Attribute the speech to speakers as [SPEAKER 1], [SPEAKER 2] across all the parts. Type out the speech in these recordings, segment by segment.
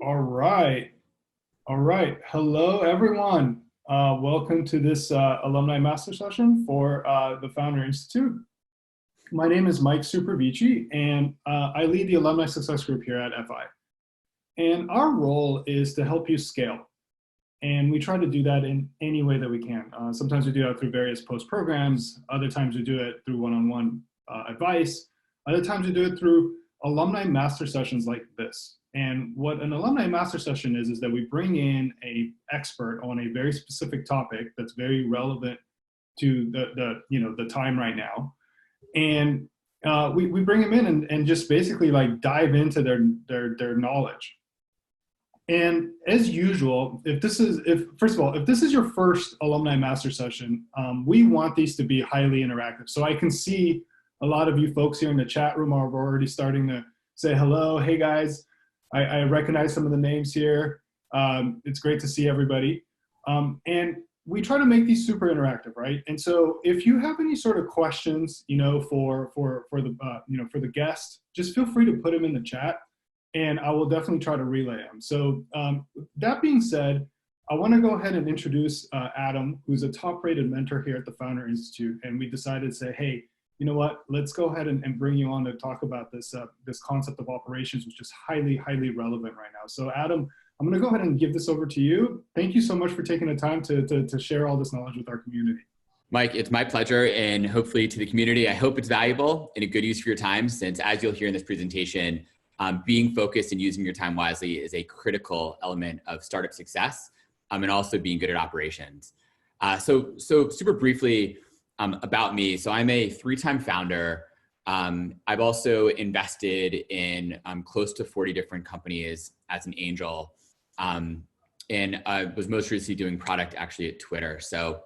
[SPEAKER 1] All right. All right. Hello, everyone. Welcome to this alumni master session for the Founder Institute. My name is Mike Supervici, and I lead the alumni success group here at FI. And our role is to help you scale. And we try to do that in any way that we can. Sometimes we do that through various post programs. Other times we do it through one-on-one advice. Other times we do it through alumni master sessions like this. And what an alumni master session is that we bring in an expert on a very specific topic that's very relevant to the time right now. And we bring them in and just basically like dive into their knowledge. And as usual, if this is your first alumni master session, we want these to be highly interactive. So I can see a lot of you folks here in the chat room are already starting to say hello. Hey guys, I recognize some of the names here. It's great to see everybody. And we try to make these super interactive, right? And so if you have any sort of questions, for the guest, just feel free to put them in the chat, and I will definitely try to relay them. So that being said, I want to go ahead and introduce Adam, who's a top-rated mentor here at the Founder Institute, and we decided to say, hey, you know what, let's go ahead and bring you on to talk about this concept of operations, which is highly, highly relevant right now. So Adam, I'm going to go ahead and give this over to you. Thank you so much for taking the time to share all this knowledge with our community.
[SPEAKER 2] Mike, it's my pleasure, and hopefully to the community. I hope it's valuable and a good use for your time, since as you'll hear in this presentation, being focused and using your time wisely is a critical element of startup success, and also being good at operations. So super briefly, about me. So I'm a 3-time founder. I've also invested in close to 40 different companies as an angel. And I was most recently doing product actually at Twitter. So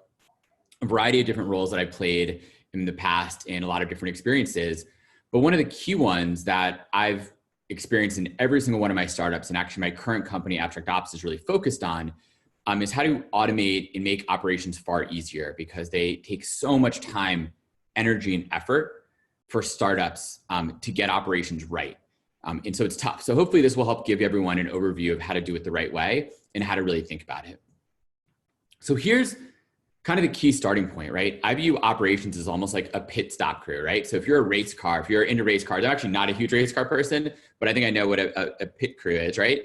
[SPEAKER 2] a variety of different roles that I played in the past and a lot of different experiences. But one of the key ones that I've experienced in every single one of my startups, and actually my current company, AbstractOps, is really focused on, is how to automate and make operations far easier, because they take so much time, energy, and effort for startups to get operations right. And so it's tough. So hopefully this will help give everyone an overview of how to do it the right way and how to really think about it. So here's kind of the key starting point, right? I view operations as almost like a pit stop crew, right? So if you're a race car, if you're into race cars, I'm actually not a huge race car person, but I think I know what a pit crew is, right?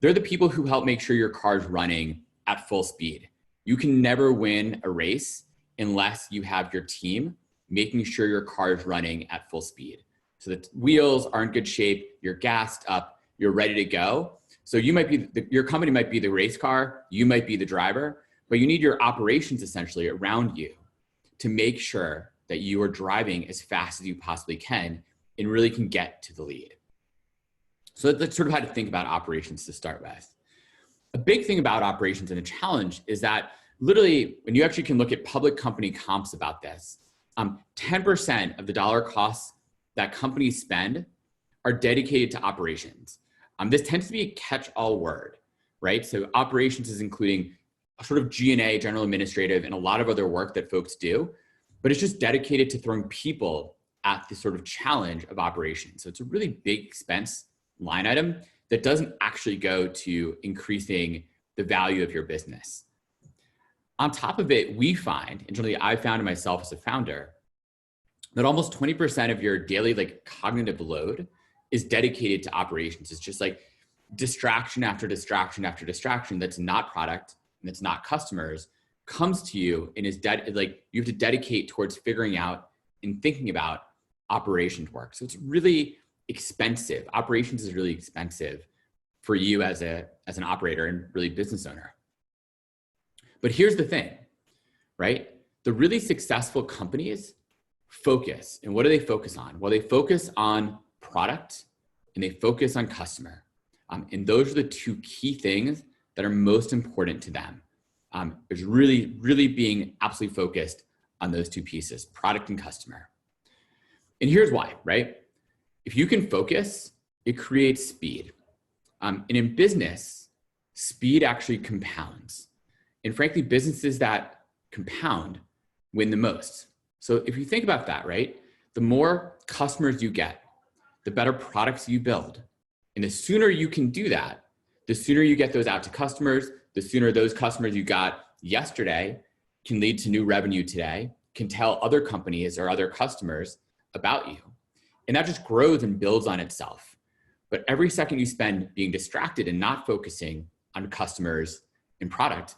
[SPEAKER 2] They're the people who help make sure your car's running at full speed. You can never win a race unless you have your team making sure your car is running at full speed. So the wheels are in good shape, you're gassed up, you're ready to go. So you might be, your company might be the race car, you might be the driver, but you need your operations essentially around you to make sure that you are driving as fast as you possibly can and really can get to the lead. So that's sort of how to think about operations to start with. A big thing about operations and a challenge is that literally, when you actually can look at public company comps about this, 10% of the dollar costs that companies spend are dedicated to operations. This tends to be a catch-all word, right? So operations is including a sort of G&A, general administrative, and a lot of other work that folks do, but it's just dedicated to throwing people at the sort of challenge of operations. So it's a really big expense line item that doesn't actually go to increasing the value of your business. On top of it, we find, and generally I found myself as a founder, that almost 20% of your daily cognitive load is dedicated to operations. It's just like distraction after distraction after distraction that's not product and that's not customers comes to you and is you have to dedicate towards figuring out and thinking about operations work. So it's really expensive. Operations is really expensive for you as an operator and really business owner. But here's the thing, right? The really successful companies focus. And what do they focus on? Well, they focus on product and they focus on customer. And those are the two key things that are most important to them. Is really, really being absolutely focused on those two pieces, product and customer. And here's why, right? If you can focus, it creates speed. And in business, speed actually compounds. And frankly, businesses that compound win the most. So if you think about that, right? The more customers you get, the better products you build. And the sooner you can do that, The sooner you get those out to customers, the sooner those customers you got yesterday can lead to new revenue today, can tell other companies or other customers about you. And that just grows and builds on itself. But every second you spend being distracted and not focusing on customers and product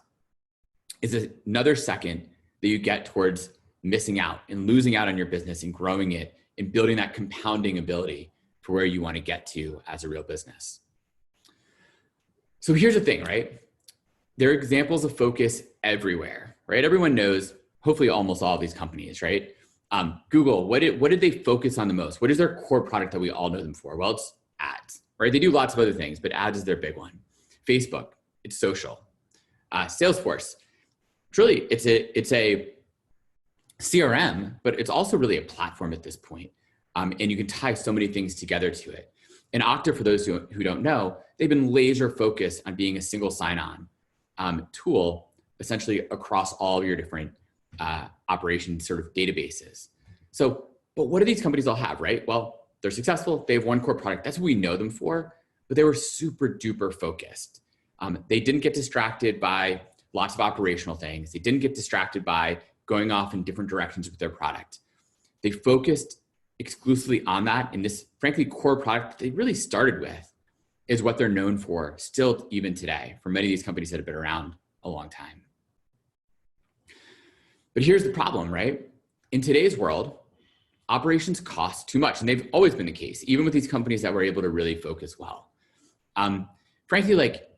[SPEAKER 2] is another second that you get towards missing out and losing out on your business and growing it and building that compounding ability for where you want to get to as a real business. So here's the thing, right? There are examples of focus everywhere, right? Everyone knows, hopefully almost all of these companies, right? Google, what did they focus on the most? What is their core product that we all know them for? Well, it's ads, right? They do lots of other things, but ads is their big one. Facebook, it's social. Salesforce, truly, it's a CRM, but it's also really a platform at this point. And you can tie so many things together to it. And Okta, for those who don't know, they've been laser focused on being a single sign-on tool, essentially across all of your different operations sort of databases. So, but what do these companies all have, right? Well, they're successful. They have one core product. That's what we know them for, but they were super duper focused. They didn't get distracted by lots of operational things. They didn't get distracted by going off in different directions with their product. They focused exclusively on that. And this, frankly, core product they really started with is what they're known for still even today for many of these companies that have been around a long time. But here's the problem, right? In today's world, operations cost too much. And they've always been the case, even with these companies that were able to really focus well. Frankly, like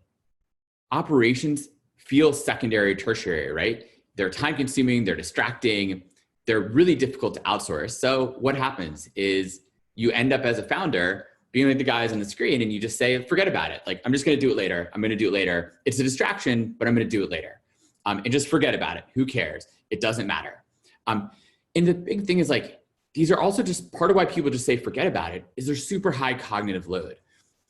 [SPEAKER 2] operations feel secondary, tertiary, right? They're time consuming, they're distracting, they're really difficult to outsource. So what happens is you end up as a founder being like the guys on the screen and you just say, forget about it. Like, I'm just gonna do it later. I'm gonna do it later. It's a distraction, but I'm gonna do it later. And just forget about it. Who cares? It doesn't matter. And the big thing is like, these are also just part of why people just say, forget about it, is there's super high cognitive load.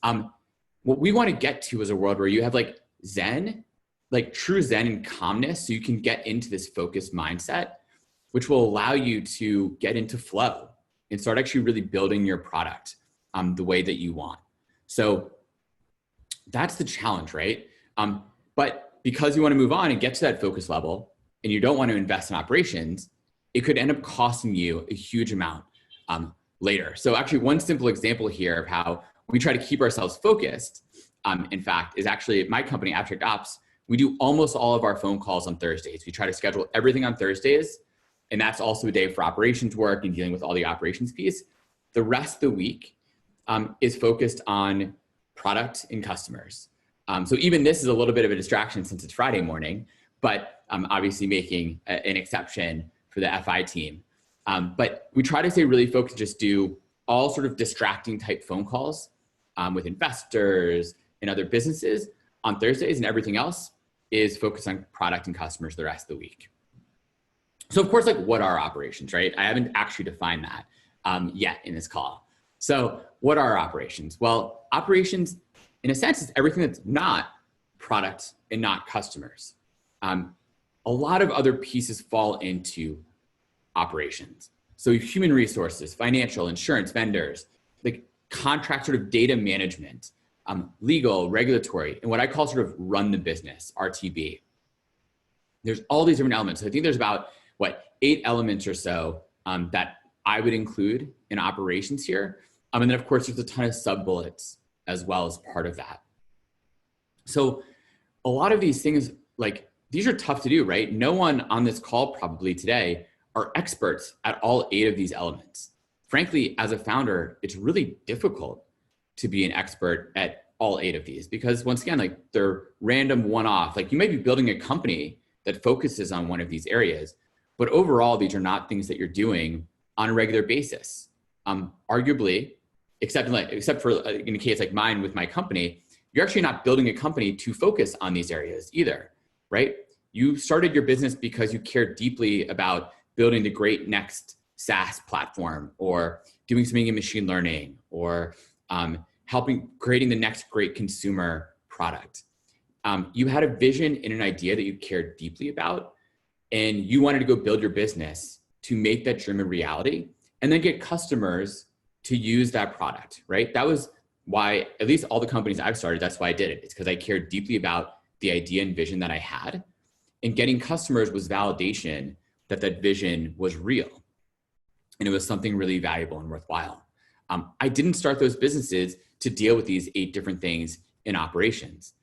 [SPEAKER 2] What we wanna get to is a world where you have like Zen, like true Zen and calmness, so you can get into this focused mindset, which will allow you to get into flow and start actually really building your product the way that you want. So that's the challenge, right? But because you want to move on and get to that focus level and you don't want to invest in operations, it could end up costing you a huge amount later. So actually one simple example here of how we try to keep ourselves focused, in fact, is actually at my company, AbstractOps. We do almost all of our phone calls on Thursdays. We try to schedule everything on Thursdays. And that's also a day for operations work and dealing with all the operations piece. The rest of the week is focused on product and customers. So even this is a little bit of a distraction since it's Friday morning, but I'm obviously making an exception for the FI team. But we try to stay really focused, just do all sort of distracting type phone calls with investors and other businesses on Thursdays, and everything else is focused on product and customers the rest of the week. So of course, like what are operations, right? I haven't actually defined that yet in this call. So what are operations? Well, operations, in a sense, is everything that's not product and not customers. A lot of other pieces fall into operations. So human resources, financial, insurance, vendors, like contract sort of data management, legal, regulatory, and what I call sort of run the business, RTB. There's all these different elements. So I think there's about, 8 elements or so that I would include in operations here. And then of course, there's a ton of sub-bullets as well as part of that. So a lot of these things, like these are tough to do, right? No one on this call probably today are experts at all 8 of these elements. Frankly, as a founder, it's really difficult to be an expert at all 8 of these because once again, like they're random one-off. Like you may be building a company that focuses on one of these areas, but overall, these are not things that you're doing on a regular basis. Arguably, except for in a case like mine with my company, you're actually not building a company to focus on these areas either, right? You started your business because you care deeply about building the great next SaaS platform or doing something in machine learning or creating the next great consumer product. You had a vision and an idea that you cared deeply about, and you wanted to go build your business to make that dream a reality and then get customers to use that product, right? That was why, at least all the companies I've started, that's why I did it. It's because I cared deeply about the idea and vision that I had. And getting customers was validation that that vision was real. And it was something really valuable and worthwhile. I didn't start those businesses to deal with these 8 different things in operations,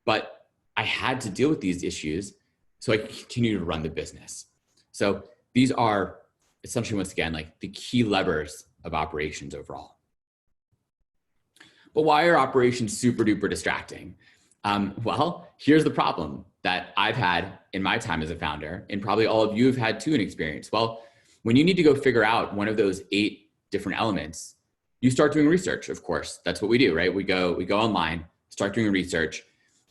[SPEAKER 2] but I had to deal with these issues so I could continue to run the business. So these are essentially, once again, like the key levers of operations overall. But why are operations super duper distracting? Well, here's the problem that I've had in my time as a founder, and probably all of you have had too in experience. Well, when you need to go figure out one of those 8 different elements, you start doing research, of course. That's what we do, right? We go online, start doing research.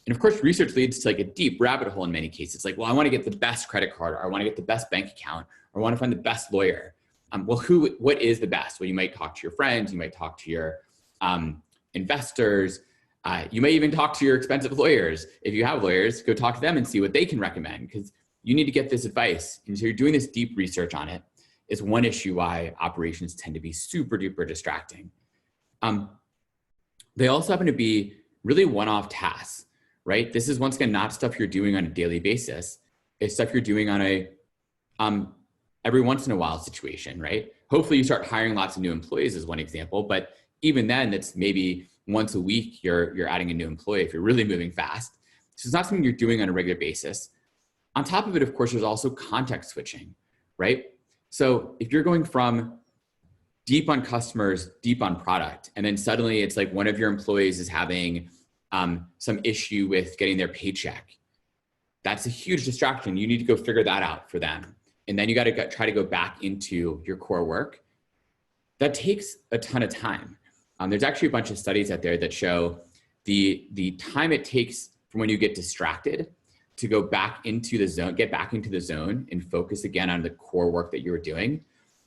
[SPEAKER 2] And of course, research leads to like a deep rabbit hole in many cases. It's like, well, I want to get the best credit card, or I want to get the best bank account, or I want to find the best lawyer. Well, what is the best? Well, you might talk to your friends, you might talk to your investors, you may even talk to your expensive lawyers. If you have lawyers, go talk to them and see what they can recommend, because you need to get this advice. And so you're doing this deep research on it. Is one issue why operations tend to be super duper distracting. They also happen to be really one-off tasks, right? This is, once again, not stuff you're doing on a daily basis. It's stuff you're doing on a every once in a while situation, right? Hopefully you start hiring lots of new employees as one example, but even then it's maybe once a week you're adding a new employee if you're really moving fast. So it's not something you're doing on a regular basis. On top of it, of course, there's also context switching, right? So if you're going from deep on customers, deep on product, and then suddenly it's like one of your employees is having some issue with getting their paycheck, that's a huge distraction. You need to go figure that out for them. And then you got to try to go back into your core work. That takes a ton of time. There's actually a bunch of studies out there that show the time it takes from when you get distracted to go back into the zone, get back into the zone and focus again on the core work that you were doing.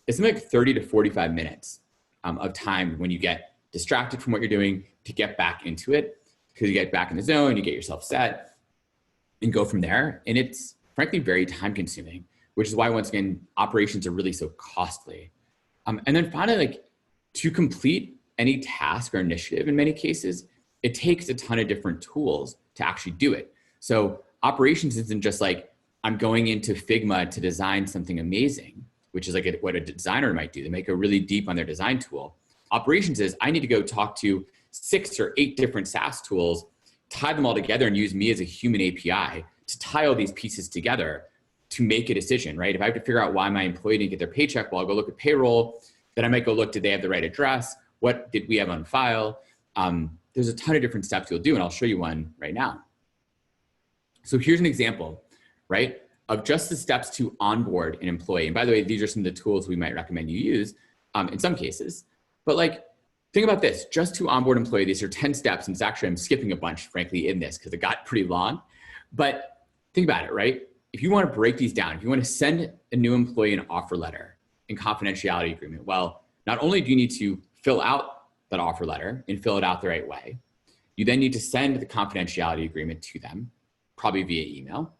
[SPEAKER 2] It's something like 30 to 45 minutes of time when you get distracted from what you're doing to get back into it, because you get back in the zone, you get yourself set and go from there. And it's frankly very time consuming, which is why, once again, operations are really so costly. And then finally, like, to complete any task or initiative in many cases, it takes a ton of different tools to actually do it. So operations isn't just like, I'm going into Figma to design something amazing, which is like what a designer might do. They might go really deep on their design tool. Operations is, I need to go talk to 6 or 8 different SaaS tools, tie them all together and use me as a human API to tie all these pieces together to make a decision, right? If I have to figure out why my employee didn't get their paycheck, well, I'll go look at payroll. Then I might go look, did they have the right address? What did we have on file? There's a ton of different steps you'll do, and I'll show you one right now. So here's an example, right, of just the steps to onboard an employee. And by the way, these are some of the tools we might recommend you use in some cases. But like, think about this, just to onboard an employee, these are 10 steps. And it's actually, I'm skipping a bunch, frankly, in this because it got pretty long. But think about it, right? If you want to break these down, if you want to send a new employee an offer letter and confidentiality agreement, well, not only do you need to fill out that offer letter and fill it out the right way, you then need to send the confidentiality agreement to them, probably via email.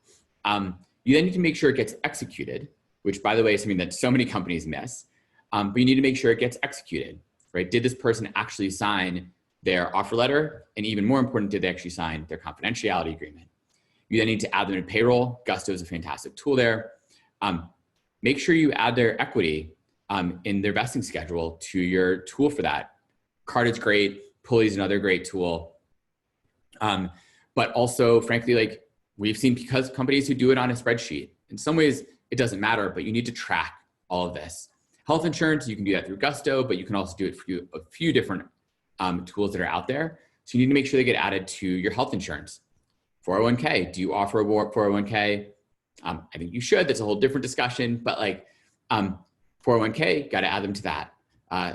[SPEAKER 2] You then need to make sure it gets executed, which, by the way, is something that so many companies miss. But you need to make sure it gets executed, right? Did this person actually sign their offer letter? And even more important, did they actually sign their confidentiality agreement? You then need to add them to payroll. Gusto is a fantastic tool there. Make sure you add their equity in their vesting schedule to your tool for that. Card is great. Pulley is another great tool. But also, frankly, like, we've seen because companies who do it on a spreadsheet. In some ways, it doesn't matter, but you need to track all of this. Health insurance, you can do that through Gusto, but you can also do it through a few different tools that are out there. So you need to make sure they get added to your health insurance. 401k, do you offer a 401k? I think you should. That's a whole different discussion, but like 401k, got to add them to that.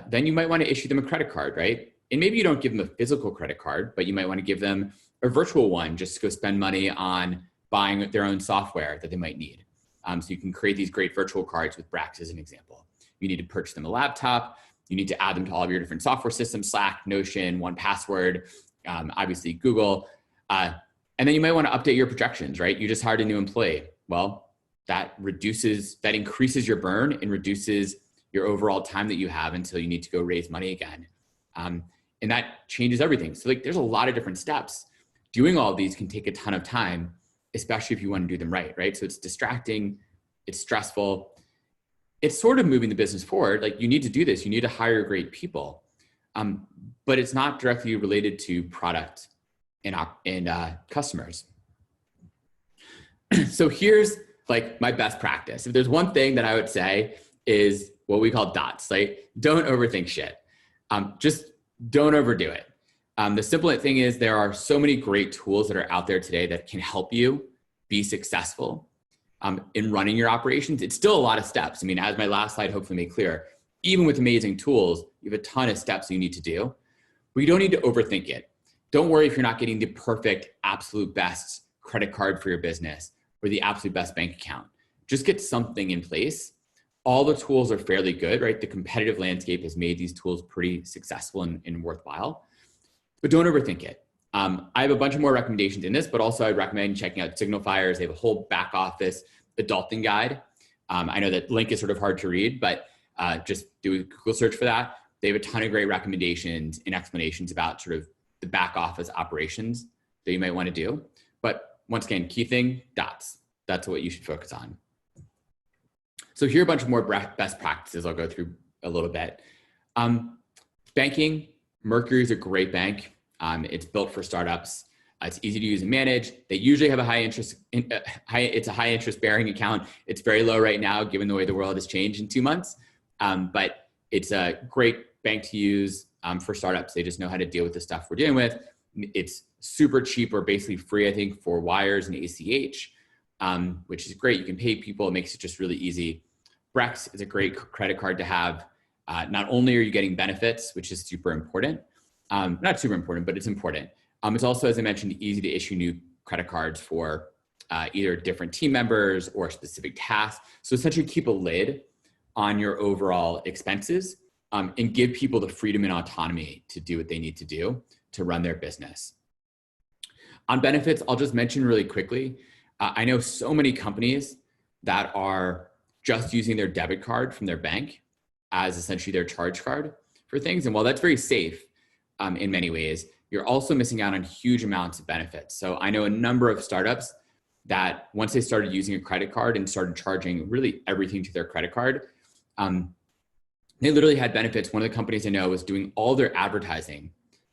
[SPEAKER 2] Then you might want to issue them a credit card, right? And maybe you don't give them a physical credit card, but you might want to give them a virtual one just to go spend money on buying their own software that they might need. So you can create these great virtual cards with Brax as an example. You need to purchase them a laptop. You need to add them to all of your different software systems, Slack, Notion, 1Password, obviously Google. And then you might want to update your projections, right? You just hired a new employee. Well, that increases your burn and reduces your overall time that you have until you need to go raise money again. And And that changes everything. So like, there's a lot of different steps. Doing all of these can take a ton of time, especially if you want to do them right? So it's distracting, it's stressful. It's sort of moving the business forward. Like, you need to do this. You need to hire great people. But it's not directly related to product and customers. So here's like my best practice. If there's one thing that I would say is what we call dots. Like, don't overthink shit. Just don't overdo it. The simple thing is, there are so many great tools that are out there today that can help you be successful in running your operations. It's still a lot of steps. I mean, as my last slide hopefully made clear, even with amazing tools, you have a ton of steps you need to do, but you don't need to overthink it. Don't worry if you're not getting the perfect, absolute best credit card for your business or the absolute best bank account. Just get something in place. All the tools are fairly good, right? The competitive landscape has made these tools pretty successful and worthwhile, but don't overthink it. I have a bunch of more recommendations in this, but also I'd recommend checking out Signalfire's. They have a whole back office adulting guide. I know that link is sort of hard to read, but just do a Google search for that. They have a ton of great recommendations and explanations about sort of the back office operations that you might want to do. But once again, key thing, dots. That's what you should focus on. So here are a bunch of more best practices I'll go through a little bit. Banking, Mercury is a great bank. It's built for startups. It's easy to use and manage. They usually have a it's a high interest bearing account. It's very low right now, given the way the world has changed in 2 months. But it's a great bank to use for startups. They just know how to deal with the stuff we're dealing with. It's super cheap or basically free, I think, for wires and ACH, which is great. You can pay people. It makes it just really easy. Brex is a great credit card to have. Not only are you getting benefits, which is super important, not super important, but it's important. It's also, as I mentioned, easy to issue new credit cards for either different team members or specific tasks. So essentially keep a lid on your overall expenses and give people the freedom and autonomy to do what they need to do to run their business. On benefits, I'll just mention really quickly, I know so many companies that are just using their debit card from their bank as essentially their charge card for things. And while that's very safe in many ways, you're also missing out on huge amounts of benefits. So I know a number of startups that once they started using a credit card and started charging really everything to their credit card, they literally had benefits. One of the companies I know was doing all their advertising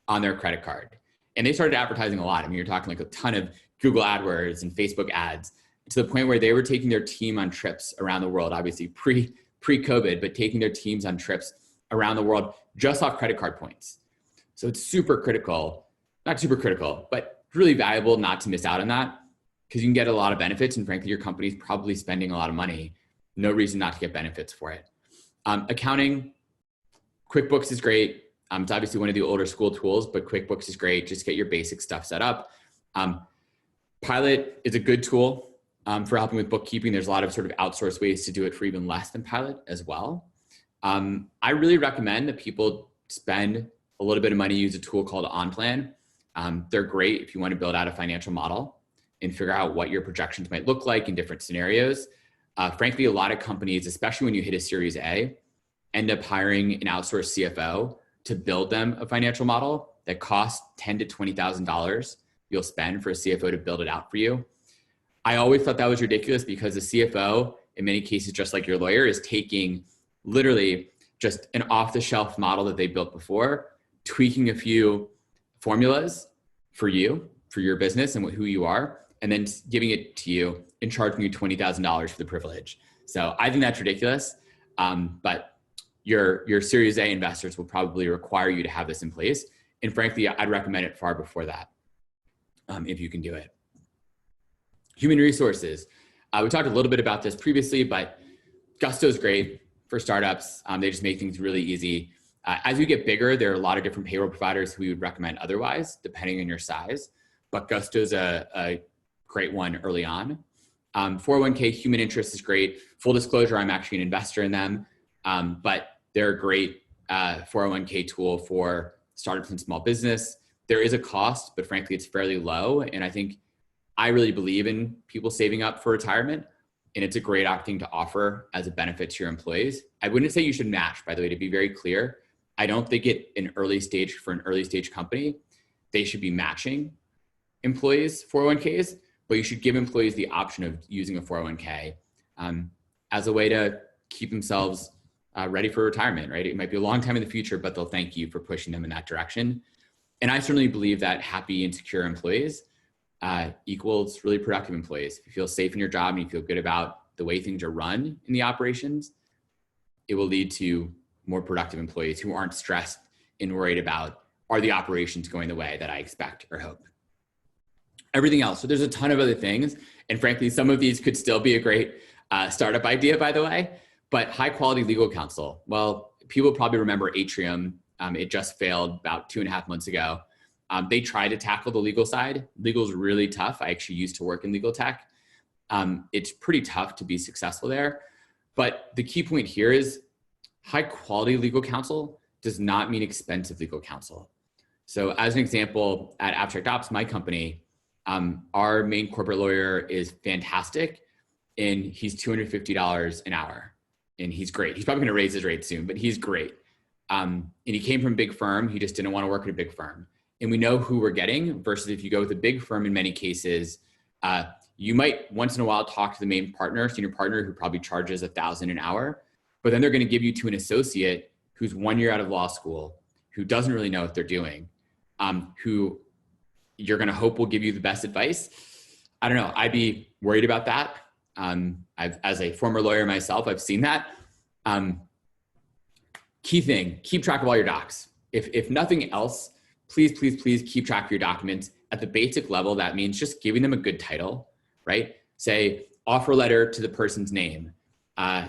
[SPEAKER 2] on their credit card. And they started advertising a lot. I mean, you're talking like a ton of Google AdWords and Facebook ads, to the point where they were taking their team on trips around the world, obviously pre-COVID, but taking their teams on trips around the world just off credit card points. So it's super critical, not super critical, but really valuable not to miss out on that, because you can get a lot of benefits, and frankly, your company's probably spending a lot of money. No reason not to get benefits for it. Accounting, QuickBooks is great. It's obviously one of the older school tools, but QuickBooks is great. Just get your basic stuff set up. Pilot is a good tool for helping with bookkeeping. There's a lot of sort of outsourced ways to do it for even less than Pilot as well. I really recommend that people spend a little bit of money, use a tool called OnPlan. They're great if you want to build out a financial model and figure out what your projections might look like in different scenarios. Frankly, a lot of companies, especially when you hit a Series A, end up hiring an outsourced CFO to build them a financial model that costs $10,000 to $20,000 you'll spend for a CFO to build it out for you. I always thought that was ridiculous, because the CFO, in many cases, just like your lawyer, is taking literally just an off-the-shelf model that they built before, tweaking a few formulas for you, for your business and who you are, and then giving it to you and charging you $20,000 for the privilege. So I think that's ridiculous. But your Series A investors will probably require you to have this in place. And frankly, I'd recommend it far before that, if you can do it. Human resources. We talked a little bit about this previously, but Gusto is great for startups. They just make things really easy. As you get bigger, there are a lot of different payroll providers who we would recommend otherwise, depending on your size. But Gusto is a great one early on. 401k, human interest is great. Full disclosure, I'm actually an investor in them, but they're a great 401k tool for startups and small business. There is a cost, but frankly, it's fairly low. And I think I really believe in people saving up for retirement, and it's a great thing to offer as a benefit to your employees. I wouldn't say you should match, by the way, to be very clear. I don't think for an early stage company, they should be matching employees' 401ks, but you should give employees the option of using a 401k as a way to keep themselves ready for retirement, right? It might be a long time in the future, but they'll thank you for pushing them in that direction. And I certainly believe that happy and secure employees equals really productive employees. If you feel safe in your job and you feel good about the way things are run in the operations, it will lead to more productive employees who aren't stressed and worried about, are the operations going the way that I expect or hope? Everything else. So there's a ton of other things. And frankly, some of these could still be a great startup idea, by the way, but high quality legal counsel. Well, people probably remember Atrium. It just failed about 2.5 months ago. They tried to tackle the legal side. Legal is really tough. I actually used to work in legal tech. It's pretty tough to be successful there. But the key point here is high quality legal counsel does not mean expensive legal counsel. So as an example, at AbstractOps, my company, our main corporate lawyer is fantastic and he's $250 an hour and he's great. He's probably gonna raise his rate soon, but he's great. And he came from a big firm. He just didn't want to work at a big firm. And we know who we're getting versus if you go with a big firm in many cases, you might once in a while talk to the main partner, senior partner, who probably charges $1,000 an hour, but then they're going to give you to an associate who's 1 year out of law school, who doesn't really know what they're doing, who you're going to hope will give you the best advice. I don't know. I'd be worried about that. As a former lawyer myself, I've seen that. Key thing, keep track of all your docs. If nothing else, please keep track of your documents. At the basic level, that means just giving them a good title, right? Say offer letter to the person's name,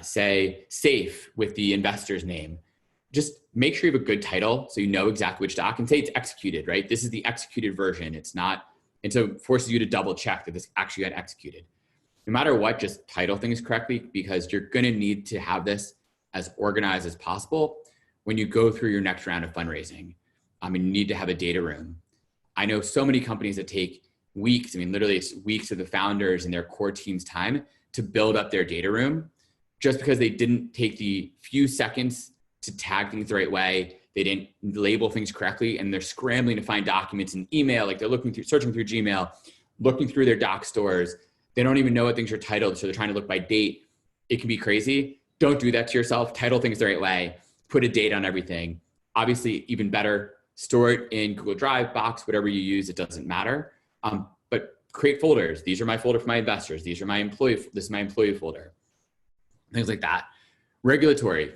[SPEAKER 2] say safe with the investor's name. Just make sure you have a good title so you know exactly which doc, and say it's executed, right? This is the executed version. It's not, and so it forces you to double check that this actually got executed. No matter what, just title things correctly, because you're gonna need to have this as organized as possible when you go through your next round of fundraising. You need to have a data room. I know so many companies that take weeks, literally it's weeks of the founders and their core team's time to build up their data room just because they didn't take the few seconds to tag things the right way. They didn't label things correctly, and they're scrambling to find documents in email. Like they're searching through Gmail, looking through their doc stores. They don't even know what things are titled, so they're trying to look by date. It can be crazy. Don't do that to yourself. Title things the right way. Put a date on everything. Obviously, even better, store it in Google Drive, Box, whatever you use, it doesn't matter. But create folders. These are my folder for my investors. These are my this is my employee folder. Things like that. Regulatory.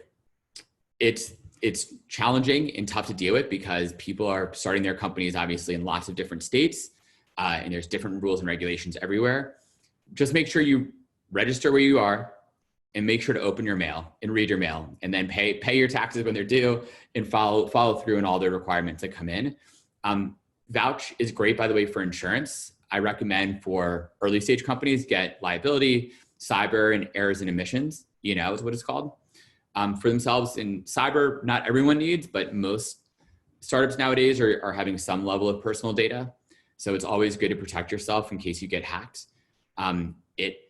[SPEAKER 2] It's challenging and tough to deal with because people are starting their companies obviously in lots of different states, and there's different rules and regulations everywhere. Just make sure you register where you are and make sure to open your mail and read your mail, and then pay your taxes when they're due and follow through on all the requirements that come in. Vouch is great, by the way, for insurance. I recommend for early stage companies, get liability, cyber, and errors and omissions, is what it's called. For themselves in cyber, not everyone needs, but most startups nowadays are having some level of personal data. So it's always good to protect yourself in case you get hacked. It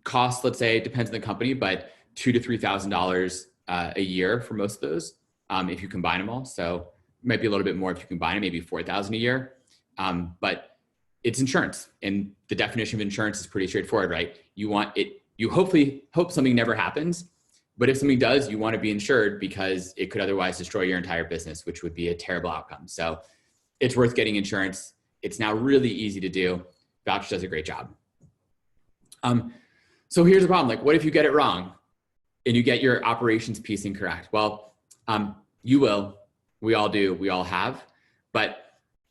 [SPEAKER 2] costs, let's say, it depends on the company, but $2,000 to $3,000 a year for most of those, if you combine them all. So it might be a little bit more if you combine it, maybe $4,000 a year. But it's insurance, and the definition of insurance is pretty straightforward, right? You hopefully hope something never happens, but if something does, you want to be insured because it could otherwise destroy your entire business, which would be a terrible outcome. So it's worth getting insurance. It's now really easy to do. Vouch does a great job. So here's the problem. Like, what if you get it wrong and you get your operations piece incorrect? Well, you will. We all do. We all have. But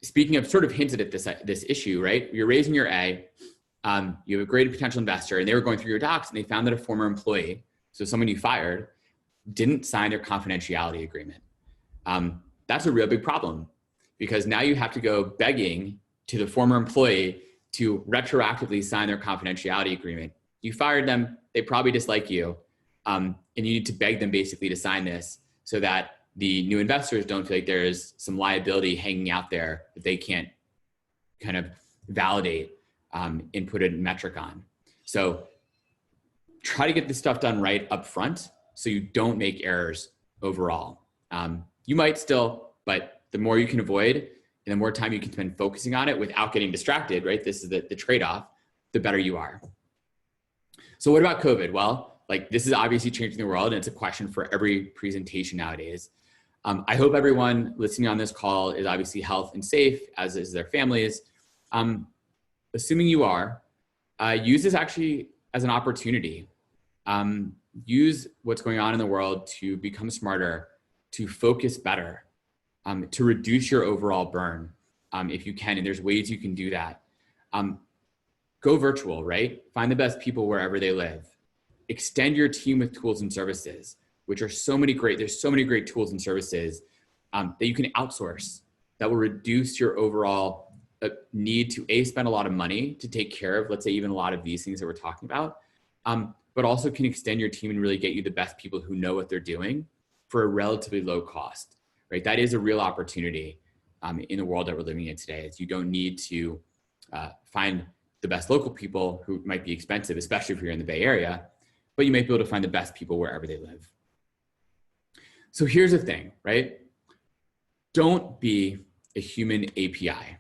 [SPEAKER 2] speaking of, sort of hinted at this issue, right? You're raising your A. You have a great potential investor, and they were going through your docs, and they found that a former employee, so someone you fired, didn't sign their confidentiality agreement. That's a real big problem, because now you have to go begging to the former employee to retroactively sign their confidentiality agreement. You fired them, they probably dislike you, and you need to beg them basically to sign this so that the new investors don't feel like there's some liability hanging out there that they can't kind of validate and put a metric on. So try to get this stuff done right up front so you don't make errors overall. You might still, but the more you can avoid and the more time you can spend focusing on it without getting distracted, right? This is the trade-off, the better you are. So what about COVID? Well, like this is obviously changing the world and it's a question for every presentation nowadays. I hope everyone listening on this call is obviously healthy and safe, as is their families. Assuming you are, use this actually as an opportunity. Use what's going on in the world to become smarter, to focus better, to reduce your overall burn if you can, and there's ways you can do that. Go virtual, right? Find the best people wherever they live. Extend your team with tools and services, which are so many great, there's so many great tools and services that you can outsource that will reduce your overall need to spend a lot of money to take care of, let's say, even a lot of these things that we're talking about, but also can extend your team and really get you the best people who know what they're doing for a relatively low cost, right? That is a real opportunity in the world that we're living in today. Is you don't need to find the best local people who might be expensive, especially if you're in the Bay Area, but you might be able to find the best people wherever they live. So here's the thing, right? Don't be a human API,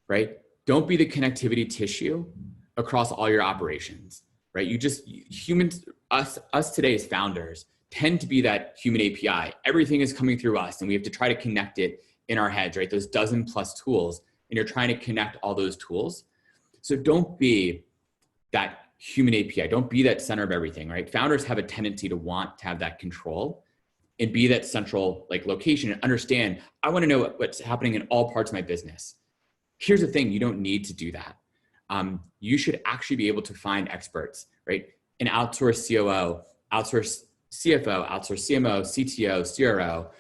[SPEAKER 2] right? Don't be the connectivity tissue across all your operations, right? Humans, us today as founders tend to be that human API. Everything is coming through us and we have to try to connect it in our heads, right? Those dozen plus tools, and you're trying to connect all those tools. So don't be that human API. Don't be that center of everything, right? Founders have a tendency to want to have that control and be that central location and understand, I want to know what's happening in all parts of my business. Here's the thing, you don't need to do that. You should actually be able to find experts, right? An outsourced COO, outsourced CFO, outsourced CMO, CTO, CRO.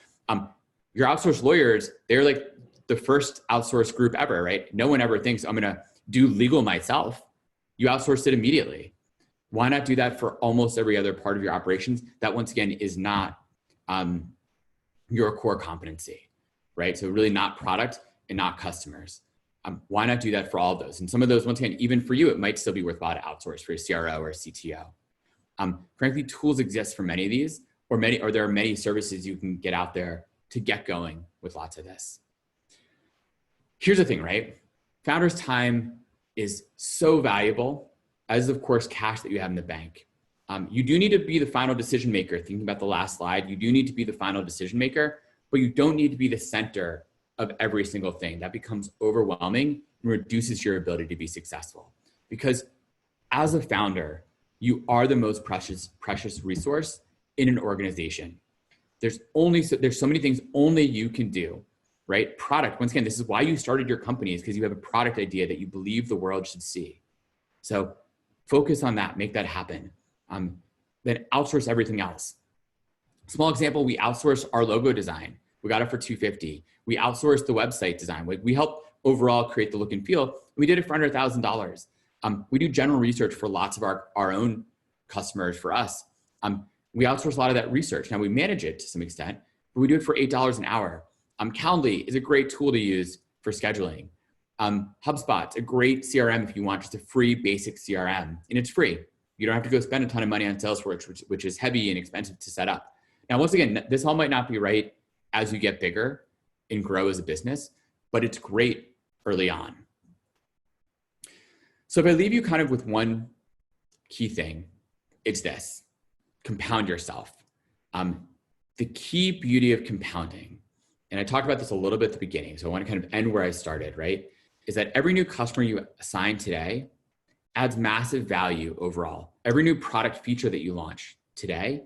[SPEAKER 2] Your outsourced lawyers, they're like the first outsourced group ever, right? No one ever thinks I'm gonna do legal myself. You outsourced it immediately. Why not do that for almost every other part of your operations? That once again is not your core competency, right? So really not product and not customers. Why not do that for all of those? And some of those, once again, even for you, it might still be worthwhile to outsource for a CRO or a CTO. Frankly, tools exist for many of these, or there are many services you can get out there to get going with lots of this. Here's the thing, right? Founders' time is so valuable, as of course, cash that you have in the bank. You do need to be the final decision maker. Thinking about the last slide, you do need to be the final decision maker, but you don't need to be the center of every single thing. That becomes overwhelming and reduces your ability to be successful. Because as a founder, you are the most precious resource in an organization. There's so many things only you can do, right? Product, once again, this is why you started your company, is because you have a product idea that you believe the world should see. So focus on that, make that happen. Then outsource everything else. Small example, we outsourced our logo design. We got it for $250. We outsourced the website design. We helped overall create the look and feel. We did it for under $1,000. We do general research for lots of our own customers. For us, we outsource a lot of that research. Now we manage it to some extent, but we do it for $8 an hour. Calendly is a great tool to use for scheduling. HubSpot's a great CRM if you want just a free basic CRM, and it's free. You don't have to go spend a ton of money on Salesforce, which is heavy and expensive to set up. Now, once again, this all might not be right as you get bigger and grow as a business, but it's great early on. So if I leave you kind of with one key thing, it's this: compound yourself. The key beauty of compounding, and I talked about this a little bit at the beginning, so I want to kind of end where I started, right? Is that every new customer you assign today adds massive value overall. Every new product feature that you launch today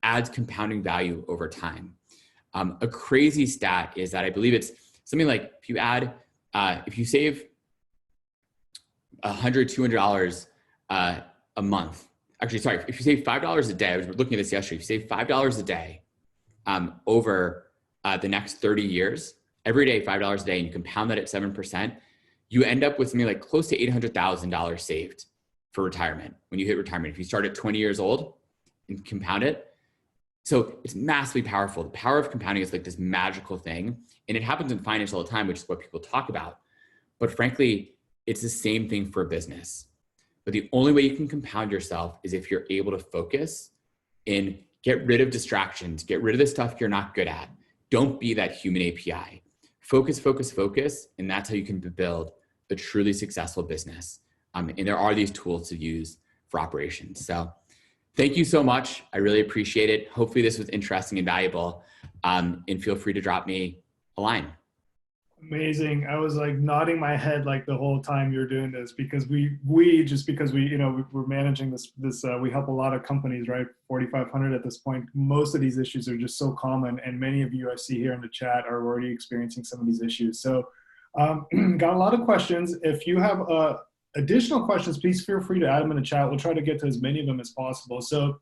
[SPEAKER 2] adds compounding value over time. A crazy stat is that I believe it's something like if you save $100, $200 a month, actually, sorry, if you save $5 a day, I was looking at this yesterday, if you save $5 a day over the next 30 years, every day, $5 a day, and you compound that at 7%, you end up with something like close to $800,000 saved for retirement when you hit retirement. If you start at 20 years old and compound it. So it's massively powerful. The power of compounding is like this magical thing, and it happens in finance all the time, which is what people talk about. But frankly, it's the same thing for business. But the only way you can compound yourself is if you're able to focus in Get rid of distractions. Get rid of the stuff you're not good at. Don't be that human API. Focus, focus, focus, and that's how you can build a truly successful business. And there are these tools to use for operations. So thank you so much. I really appreciate it. Hopefully this was interesting and valuable. And feel free to drop me a line.
[SPEAKER 1] Amazing. I was like nodding my head like the whole time you're doing this, because we're managing this, we help a lot of companies, right? 4,500 at this point. Most of these issues are just so common. And many of you I see here in the chat are already experiencing some of these issues. So got a lot of questions. If you have additional questions, please feel free to add them in the chat. We'll try to get to as many of them as possible. So,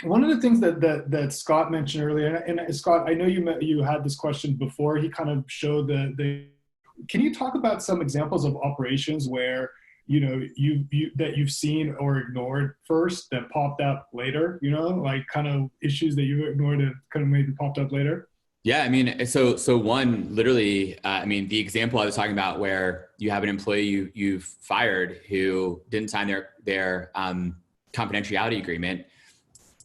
[SPEAKER 1] one of the things that Scott mentioned earlier, and Scott, I know you had this question before. He kind of showed can you talk about some examples of operations where that you've seen or ignored first that popped up later? Like kind of issues that you ignored that kind of maybe popped up later.
[SPEAKER 2] Yeah, I mean, so one literally, the example I was talking about where you have an employee you've fired who didn't sign their confidentiality agreement.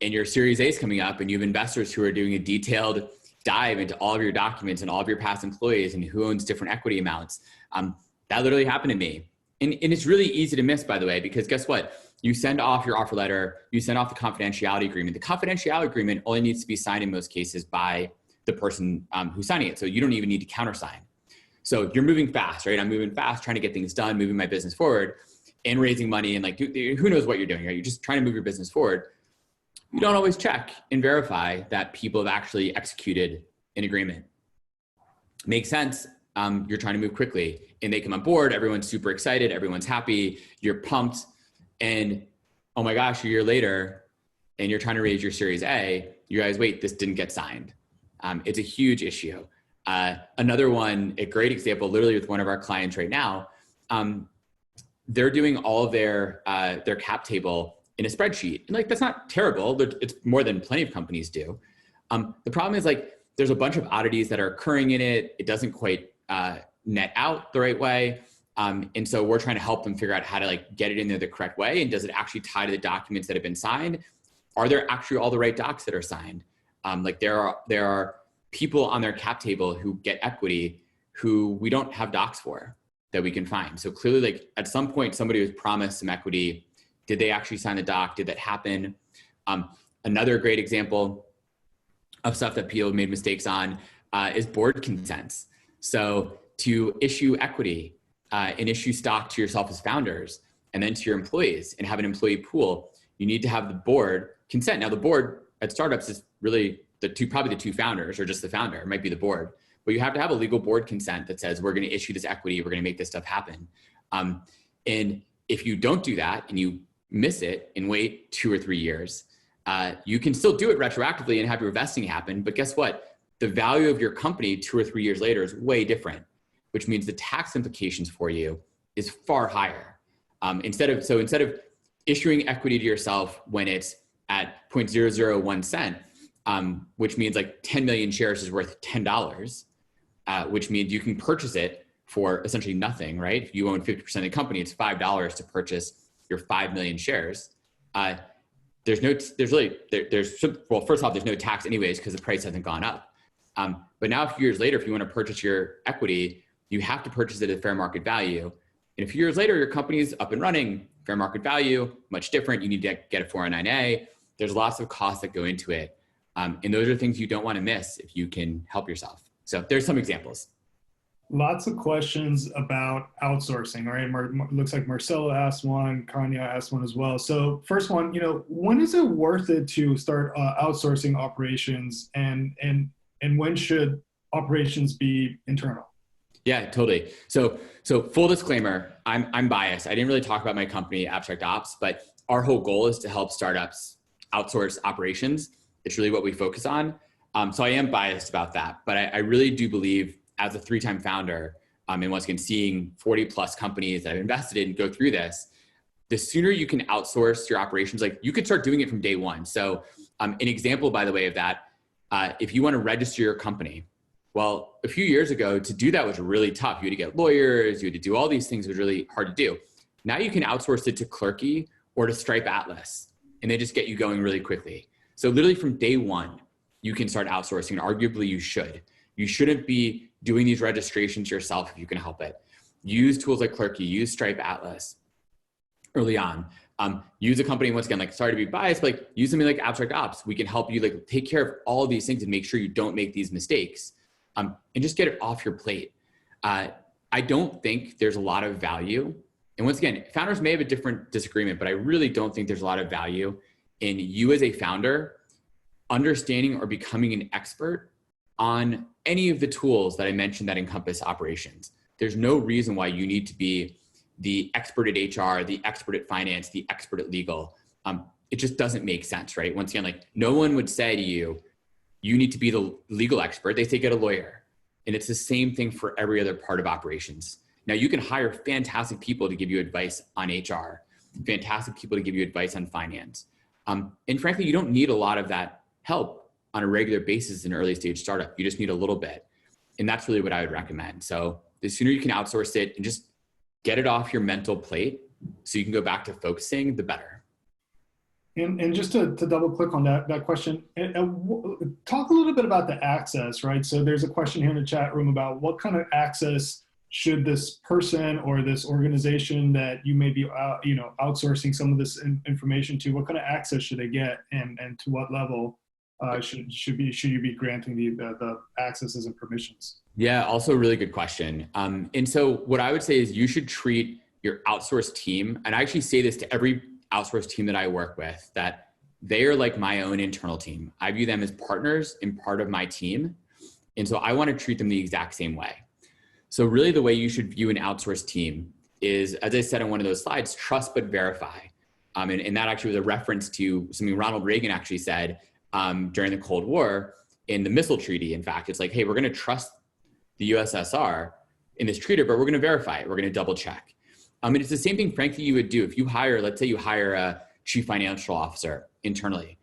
[SPEAKER 2] And your Series A is coming up and you have investors who are doing a detailed dive into all of your documents and all of your past employees and who owns different equity amounts. That literally happened to me. And it's really easy to miss, by the way, because guess what? You send off your offer letter, you send off the confidentiality agreement. The confidentiality agreement only needs to be signed in most cases by the person who's signing it. So you don't even need to countersign. So you're moving fast, right? I'm moving fast, trying to get things done, moving my business forward and raising money. And like, who knows what you're doing, right? You're just trying to move your business forward. You don't always check and verify that people have actually executed an agreement. Makes sense. You're trying to move quickly and they come on board. Everyone's super excited. Everyone's happy. You're pumped. And oh my gosh, a year later, and you're trying to raise your Series A, you guys, wait, this didn't get signed. It's a huge issue. Another one, a great example, literally with one of our clients right now, they're doing all of their cap table in a spreadsheet. And like, that's not terrible. It's more than plenty of companies do. The problem is like, there's a bunch of oddities that are occurring in it. It doesn't quite net out the right way. And so we're trying to help them figure out how to like get it in there the correct way. And does it actually tie to the documents that have been signed? Are there actually all the right docs that are signed? Like there are people on their cap table who get equity who we don't have docs for that we can find. So clearly like at some point, somebody was promised some equity. Did they actually sign the doc? Did that happen? Another great example of stuff that people made mistakes on is board consents. So to issue equity and issue stock to yourself as founders and then to your employees and have an employee pool, you need to have the board consent. Now the board at startups is really probably the two founders or just the founder. It might be the board, but you have to have a legal board consent that says we're going to issue this equity, we're going to make this stuff happen. And if you don't do that and you miss it and wait 2 or 3 years, you can still do it retroactively and have your vesting happen. But guess what? The value of your company 2 or 3 years later is way different, which means the tax implications for you is far higher. Instead of issuing equity to yourself when it's at 0.001 cent, which means like 10 million shares is worth $10, which means you can purchase it for essentially nothing, right? If you own 50% of the company, it's $5 to purchase your 5 million shares. Well, first off, there's no tax anyways, because the price hasn't gone up. But now a few years later, if you want to purchase your equity, you have to purchase it at fair market value. And a few years later, your company's up and running, fair market value, much different. You need to get a 409A. There's lots of costs that go into it. And those are things you don't want to miss if you can help yourself. So there's some examples.
[SPEAKER 1] Lots of questions about outsourcing, right? Looks like Marcelo asked one, Kanya asked one as well. So first one, when is it worth it to start outsourcing operations, and when should operations be internal?
[SPEAKER 2] Yeah, totally. So full disclaimer, I'm biased. I didn't really talk about my company, AbstractOps, but our whole goal is to help startups outsource operations. It's really what we focus on. So I am biased about that, but I really do believe, as a 3-time founder, and once again, seeing 40 plus companies that I've invested in go through this, the sooner you can outsource your operations, like you could start doing it from day one. So an example, by the way, of that, if you want to register your company, well, a few years ago, to do that was really tough. You had to get lawyers, you had to do all these things. It was really hard to do. Now you can outsource it to Clerky or to Stripe Atlas. and they just get you going really quickly. So literally from day one, you can start outsourcing. Arguably you should. You shouldn't be doing these registrations yourself if you can help it. Use tools like Clerky, use Stripe Atlas early on. Use a company, once again, like, sorry to be biased, but like use something like AbstractOps. We can help you like take care of all of these things and make sure you don't make these mistakes, and just get it off your plate. I don't think there's a lot of value. And once again, founders may have a different disagreement, but I really don't think there's a lot of value in you as a founder understanding or becoming an expert on any of the tools that I mentioned that encompass operations. There's no reason why you need to be the expert at HR, the expert at finance, the expert at legal. It just doesn't make sense, right? Once again, like no one would say to you, you need to be the legal expert. They say get a lawyer. And it's the same thing for every other part of operations. Now you can hire fantastic people to give you advice on HR, fantastic people to give you advice on finance. And frankly, you don't need a lot of that help on a regular basis in an early stage startup. You just need a little bit. And that's really what I would recommend. So the sooner you can outsource it and just get it off your mental plate so you can go back to focusing, the better.
[SPEAKER 1] And just to double click on that question, talk a little bit about the access, right? So there's a question here in the chat room about what kind of access should this person or this organization that you may be outsourcing some of this information to, what kind of access should they get, and to what level should you be granting the accesses and permissions?
[SPEAKER 2] Yeah, also a really good question. And so what I would say is you should treat your outsourced team, and I actually say this to every outsourced team that I work with, that they are like my own internal team. I view them as partners and part of my team. And so I want to treat them the exact same way. So really the way you should view an outsourced team is, as I said on one of those slides, trust but verify. And that actually was a reference to something Ronald Reagan actually said during the Cold War in the Missile Treaty. In fact, it's like, hey, we're going to trust the USSR in this treaty, but we're going to verify it. We're going to double check. And it's the same thing, frankly, you would do if you hire, let's say you hire a chief financial officer internally.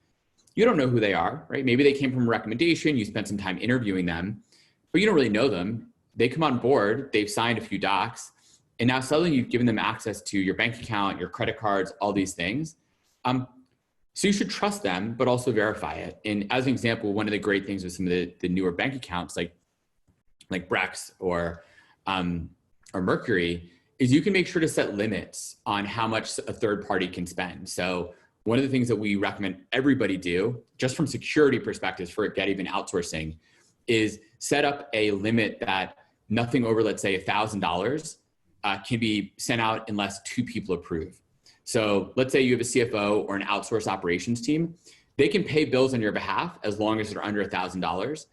[SPEAKER 2] You don't know who they are, right? Maybe they came from a recommendation, you spent some time interviewing them, but you don't really know them. They come on board, they've signed a few docs, and now suddenly you've given them access to your bank account, your credit cards, all these things. So you should trust them, but also verify it. And as an example, one of the great things with some of the newer bank accounts like Brex or Mercury is you can make sure to set limits on how much a third party can spend. So one of the things that we recommend everybody do, just from security perspectives for get even outsourcing, is set up a limit that nothing over, let's say, $1,000 can be sent out unless 2 people approve. So let's say you have a CFO or an outsourced operations team. They can pay bills on your behalf as long as they're under $1,000.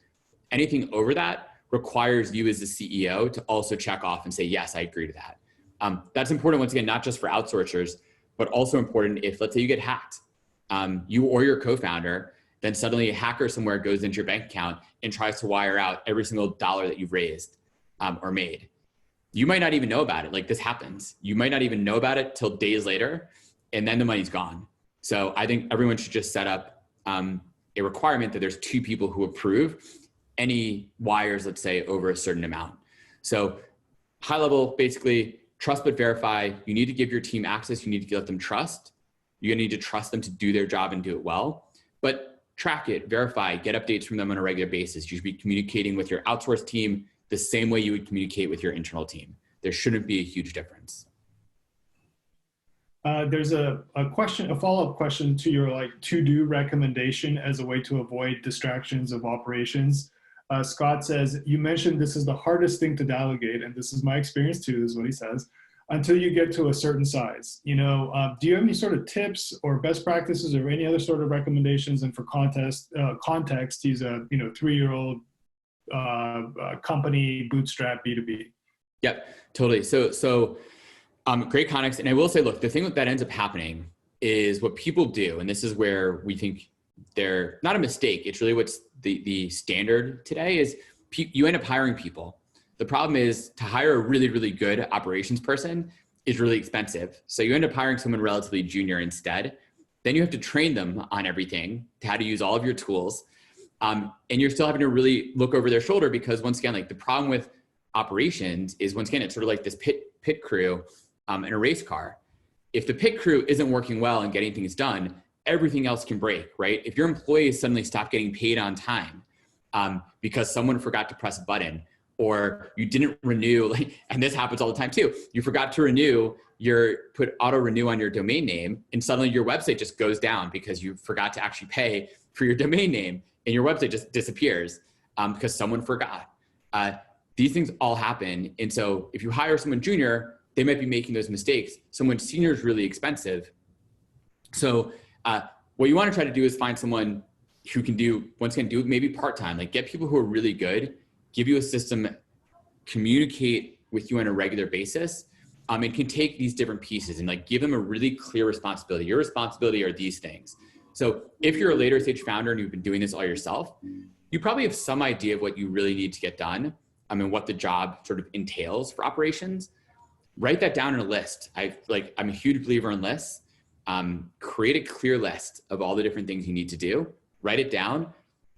[SPEAKER 2] Anything over that requires you as the CEO to also check off and say, yes, I agree to that. That's important, once again, not just for outsourcers, but also important if, let's say, you get hacked, you or your co-founder, then suddenly a hacker somewhere goes into your bank account and tries to wire out every single dollar that you've raised or made. You might not even know about it. Like, this happens. You might not even know about it till days later, and then the money's gone. So I think everyone should just set up a requirement that there's 2 people who approve any wires, let's say, over a certain amount. So high level, basically, trust but verify. You need to give your team access. You need to let them trust. You're gonna need to trust them to do their job and do it well. But track it, verify, get updates from them on a regular basis. You should be communicating with your outsourced team the same way you would communicate with your internal team. There shouldn't be a huge difference.
[SPEAKER 1] There's a follow-up question to your to-do recommendation as a way to avoid distractions of operations. Scott says, you mentioned this is the hardest thing to delegate, and this is my experience too, is what he says, until you get to a certain size. Do you have any sort of tips or best practices or any other sort of recommendations? And for context, he's a 3-year-old company, bootstrap, B2B.
[SPEAKER 2] Yep, totally. So great context. And I will say, look, the thing that ends up happening is what people do, and this is where we think they're not a mistake. It's really what's the standard today is you end up hiring people. The problem is to hire a really, really good operations person is really expensive. So you end up hiring someone relatively junior instead. Then you have to train them on everything, to how to use all of your tools. And you're still having to really look over their shoulder because, once again, the problem with operations is, once again, it's sort of like this pit crew in a race car. If the pit crew isn't working well and getting things done, everything else can break, right? If your employees suddenly stop getting paid on time because someone forgot to press a button, or you didn't renew, like, and this happens all the time too. You forgot to renew put auto renew on your domain name, and suddenly your website just goes down because you forgot to actually pay for your domain name, and your website just disappears because someone forgot. These things all happen. And so if you hire someone junior, they might be making those mistakes. Someone senior is really expensive. So what you want to try to do is find someone who can do maybe part-time, like get people who are really good, give you a system, communicate with you on a regular basis, and can take these different pieces and like give them a really clear responsibility. Your responsibility are these things. So if you're a later stage founder and you've been doing this all yourself, you probably have some idea of what you really need to get done. And what the job sort of entails for operations. Write that down in a list. I'm a huge believer in lists. Create a clear list of all the different things you need to do. Write it down.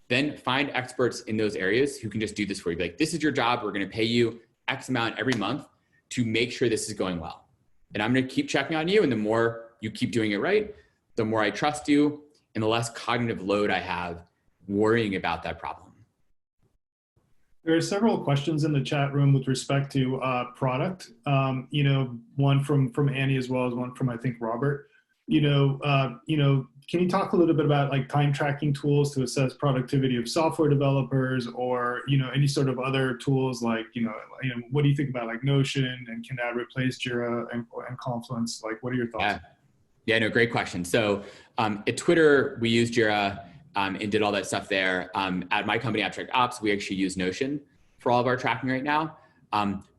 [SPEAKER 2] Then find experts in those areas who can just do this for you. Be like, this is your job. We're going to pay you X amount every month to make sure this is going well. And I'm going to keep checking on you. And the more you keep doing it right, the more I trust you and the less cognitive load I have worrying about that problem.
[SPEAKER 1] There are several questions in the chat room with respect to product. One from Annie as well as one from, I think, Robert. Can you talk a little bit about like time tracking tools to assess productivity of software developers, or any sort of other tools like what do you think about like Notion, and can that replace Jira and Confluence? Like, what are your thoughts?
[SPEAKER 2] Yeah, no, great question. So at Twitter, we use Jira. And did all that stuff there. At my company, AbstractOps, we actually use Notion for all of our tracking right now.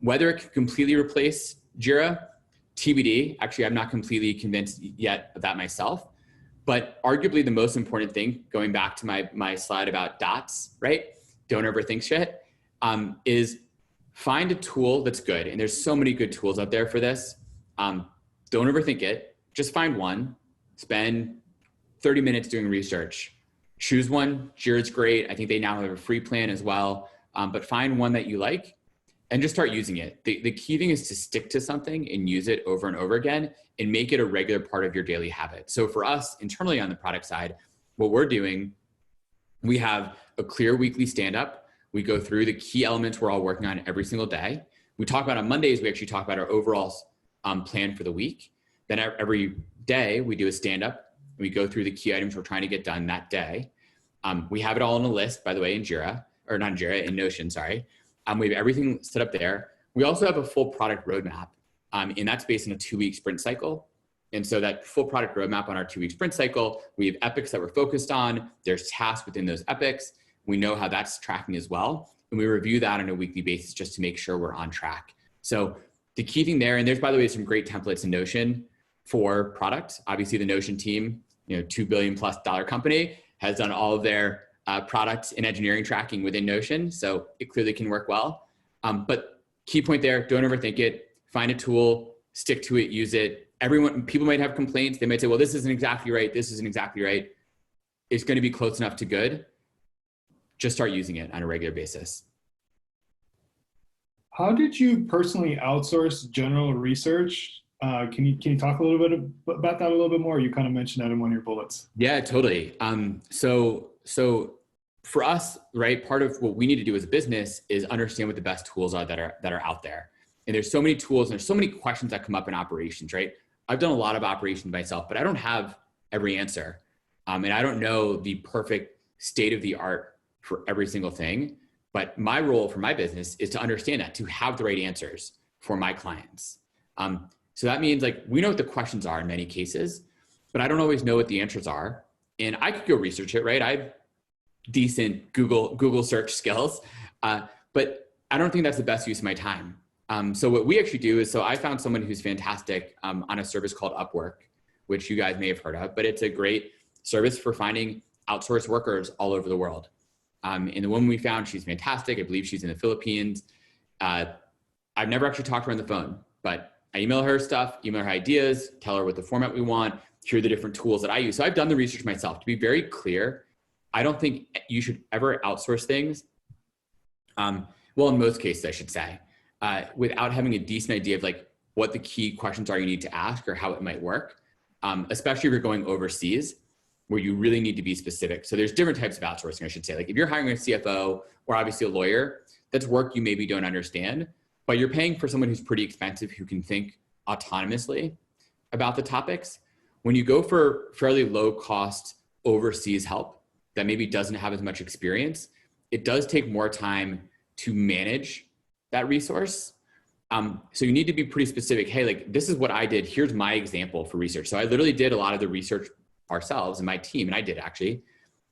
[SPEAKER 2] Whether it can completely replace Jira, TBD. Actually, I'm not completely convinced yet of that myself. But arguably the most important thing, going back to my slide about dots, right? Don't overthink shit, is find a tool that's good. And there's so many good tools out there for this. Don't overthink it. Just find one, spend 30 minutes doing research. Choose one. Jira's great. I think they now have a free plan as well. But find one that you like and just start using it. The key thing is to stick to something and use it over and over again and make it a regular part of your daily habit. So for us internally on the product side, what we're doing, we have a clear weekly stand-up. We go through the key elements we're all working on every single day. We talk about on Mondays, we actually talk about our overall plan for the week. Then every day we do a stand-up. We go through the key items we're trying to get done that day. We have it all on a list, by the way, in Jira, or not in Jira, in Notion, sorry. We have everything set up there. We also have a full product roadmap, and that's based on a 2-week sprint cycle. And so that full product roadmap on our 2-week sprint cycle, we have epics that we're focused on. There's tasks within those epics. We know how that's tracking as well. And we review that on a weekly basis just to make sure we're on track. So the key thing there, and there's, by the way, some great templates in Notion for product. Obviously the Notion team, $2 billion+ company, has done all of their product and engineering tracking within Notion. So it clearly can work well. But key point there, don't overthink it. Find a tool, stick to it, use it. People might have complaints. They might say, well, this isn't exactly right. This isn't exactly right. It's going to be close enough to good. Just start using it on a regular basis.
[SPEAKER 1] How did you personally outsource general research? Can you talk a little bit about that a little bit more? You kind of mentioned that in one of your bullets.
[SPEAKER 2] Yeah, totally. So for us, right, part of what we need to do as a business is understand what the best tools are that are out there. And there's so many tools and there's so many questions that come up in operations, right? I've done a lot of operations myself, but I don't have every answer. And I don't know the perfect state of the art for every single thing. But my role for my business is to understand that, to have the right answers for my clients. So that means like we know what the questions are in many cases, but I don't always know what the answers are. And I could go research it, right? I have decent Google search skills, but I don't think that's the best use of my time. So what we actually do is, so I found someone who's fantastic on a service called Upwork, which you guys may have heard of, but it's a great service for finding outsourced workers all over the world. And the woman we found, she's fantastic. I believe she's in the Philippines. I've never actually talked to her on the phone, but I email her stuff, email her ideas, tell her what the format we want, here are the different tools that I use. So I've done the research myself. To be very clear, I don't think you should ever outsource things. Well, in most cases, I should say, without having a decent idea of like what the key questions are you need to ask or how it might work, especially if you're going overseas. where you really need to be specific. So there's different types of outsourcing, I should say. Like if you're hiring a CFO or obviously a lawyer, that's work you maybe don't understand, but you're paying for someone who's pretty expensive who can think autonomously about the topics. When you go for fairly low cost overseas help that maybe doesn't have as much experience, it does take more time to manage that resource. So you need to be pretty specific. Hey, like this is what I did. Here's my example for research. So I literally did a lot of the research ourselves and my team, and I did actually,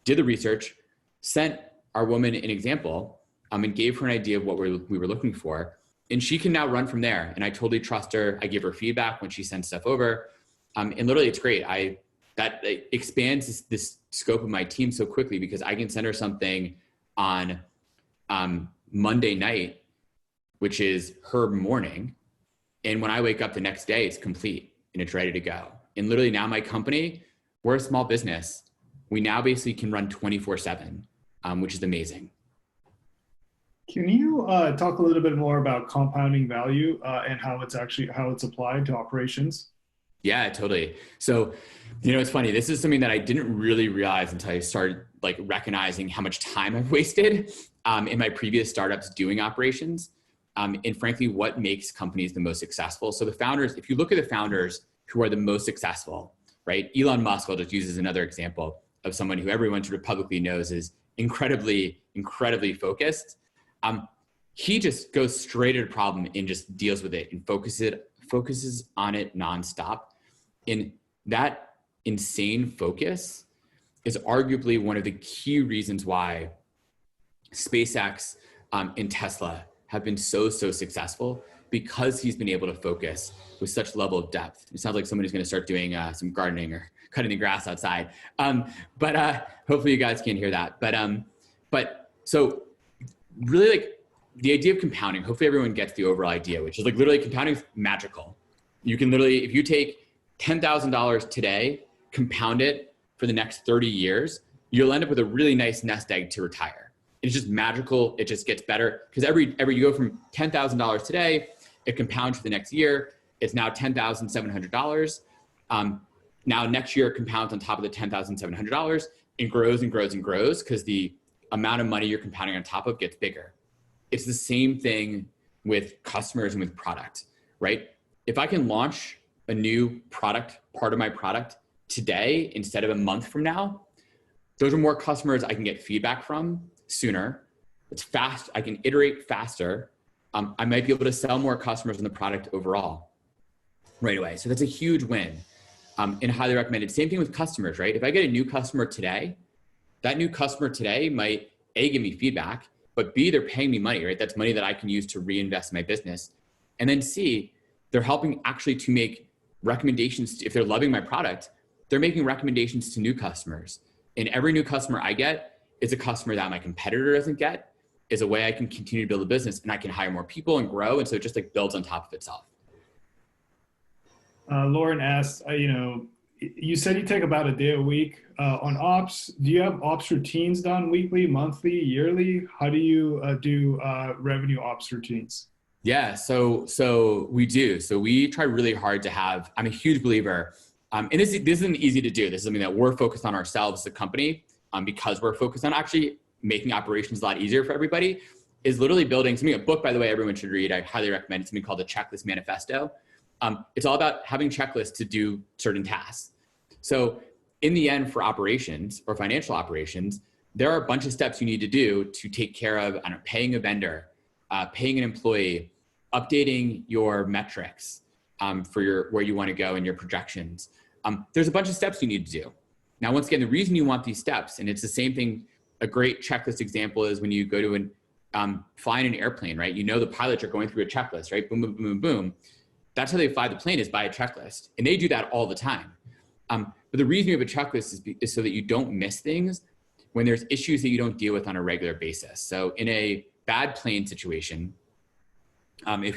[SPEAKER 2] did the research, sent our woman an example, and gave her an idea of what we were looking for. And she can now run from there. And I totally trust her. I give her feedback when she sends stuff over. And literally it's great. That expands this scope of my team so quickly because I can send her something on Monday night, which is her morning. And when I wake up the next day, it's complete and it's ready to go. And literally now my company, we're a small business. We now basically can run 24/7, which is amazing.
[SPEAKER 1] Can you talk a little bit more about compounding value and how it's applied to operations?
[SPEAKER 2] Yeah, totally. So, it's funny. This is something that I didn't really realize until I started like recognizing how much time I've wasted in my previous startups doing operations. And frankly, what makes companies the most successful. So the founders, if you look at the founders who are the most successful, right? Elon Musk, I'll just use as another example of someone who everyone sort of publicly knows is incredibly, incredibly focused. He just goes straight at a problem and just deals with it and focuses on it nonstop. And that insane focus is arguably one of the key reasons why SpaceX and Tesla have been so successful, because he's been able to focus with such level of depth. It sounds like someone who's going to start doing some gardening or cutting the grass outside. But hopefully you guys can hear that. But so really like the idea of compounding, hopefully everyone gets the overall idea, which is like literally compounding is magical. You can literally, if you take $10,000 today, compound it for the next 30 years, you'll end up with a really nice nest egg to retire. It's just magical. It just gets better because every you go from $10,000 today, it compounds for the next year. It's now $10,700. Now next year it compounds on top of the $10,700 and grows and grows and grows because the amount of money you're compounding on top of gets bigger. It's the same thing with customers and with product, right? If I can launch a new product, part of my product today instead of a month from now, those are more customers I can get feedback from sooner. It's fast. I can iterate faster. I might be able to sell more customers in the product overall right away. So that's a huge win and highly recommended. Same thing with customers, right? If I get a new customer today, that new customer today might A, give me feedback, but B, they're paying me money, right? That's money that I can use to reinvest in my business. And then C, they're helping actually to make recommendations. If they're loving my product, they're making recommendations to new customers. And every new customer I get is a customer that my competitor doesn't get, is a way I can continue to build a business and I can hire more people and grow. And so it just like builds on top of itself.
[SPEAKER 1] Lauren asked, you said you take about a day a week on ops. Do you have ops routines done weekly, monthly, yearly? How do you do revenue ops routines?
[SPEAKER 2] Yeah, so we do. So we try really hard to have, I'm a huge believer, and this isn't easy to do. This is something that we're focused on ourselves as a company because we're focused on actually making operations a lot easier for everybody, is literally building something, a book, by the way, everyone should read. I highly recommend it, something called the Checklist Manifesto. It's all about having checklists to do certain tasks. So in the end, for operations or financial operations, there are a bunch of steps you need to do to take care of paying a vendor, paying an employee, updating your metrics for where you want to go and your projections. There's a bunch of steps you need to do. Now, once again, the reason you want these steps, and it's the same thing, a great checklist example is when you go to fly in an airplane, right? The pilots are going through a checklist, right? Boom, boom, boom, boom. That's how they fly the plane, is by a checklist. And they do that all the time. But the reason you have a checklist is so that you don't miss things when there's issues that you don't deal with on a regular basis. So in a bad plane situation, if